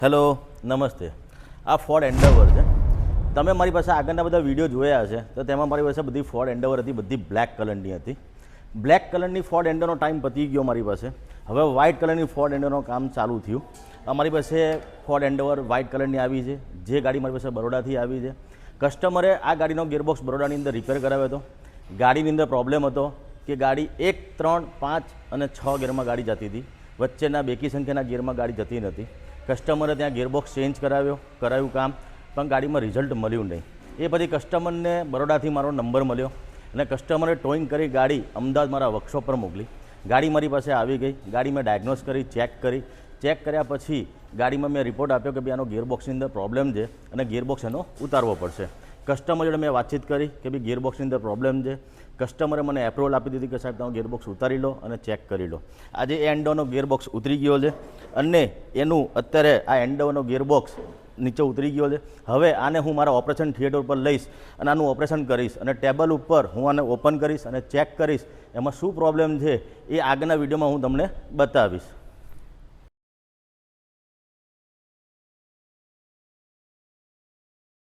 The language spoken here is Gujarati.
હેલો નમસ્તે આ ફોર્ડ એન્ડેવર છે તમે મારી પાસે આગળના બધા વિડીયો જોયા હશે તો તેમાં મારી પાસે બધી ફોર્ડ એન્ડેવર હતી બધી બ્લેક કલરની હતી બ્લેક કલરની ફોર્ડ એન્ડેવરનો ટાઈમ પતી ગયો મારી પાસે હવે વ્હાઇટ કલરની ફોર્ડ એન્ડેવરનું કામ ચાલુ થયું અમારી પાસે ફોર્ડ એન્ડેવર વ્હાઇટ કલરની આવી છે જે ગાડી મારી પાસે બરોડાથી આવી છે કસ્ટમરે આ ગાડીનો ગિયરબોક્સ બરોડાની અંદર રિપેર કરાવ્યો હતો ગાડીની અંદર પ્રોબ્લેમ હતો કે ગાડી 1, 3, 5 અને 6 ગિયરમાં ગાડી જતી હતી વચ્ચેના બેકી સંખ્યાના ગિયરમાં ગાડી જતી નથી કસ્ટમરે ત્યાં ગિયરબોક્સ ચેન્જ કરાવ્યું કામ પણ ગાડીમાં રિઝલ્ટ મળ્યું નહીં એ પછી કસ્ટમરને બરોડાથી મારો નંબર મળ્યો અને કસ્ટમરે ટોઈંગ કરી ગાડી અમદાવાદ મારા વર્કશોપ પર મોકલી ગાડી મારી પાસે આવી ગઈ ગાડી મેં ડાયગ્નોસ કરી ચેક કર્યા પછી ગાડીમાં મેં રિપોર્ટ આપ્યો કે ભાઈ આનો ગિયરબોક્સની અંદર પ્રોબ્લેમ છે અને ગિયરબોક્સ એનો ઉતારવો પડશે કસ્ટમર જોડે મેં વાતચીત કરી કે ભાઈ ગિયરબોક્સની અંદર પ્રોબ્લેમ છે કસ્ટમરે મને એપ્રુવલ આપી દીધી કે સાહેબ તમે ગિયરબોક્સ ઉતારી લો અને ચેક કરી લો આજે એ એન્ડોનો ગિયરબોક્સ ઉતરી ગયો છે અને એનું અત્યારે આ એન્ડોનો ગિયરબોક્સ નીચે ઉતરી ગયો છે હવે આને હું મારા ઓપરેશન થિયેટર ઉપર લઈશ અને આનું ઓપરેશન કરીશ અને ટેબલ ઉપર હું આને ઓપન કરીશ અને ચેક કરીશ એમાં શું પ્રોબ્લેમ છે એ આગળના વિડીયોમાં હું તમને બતાવીશ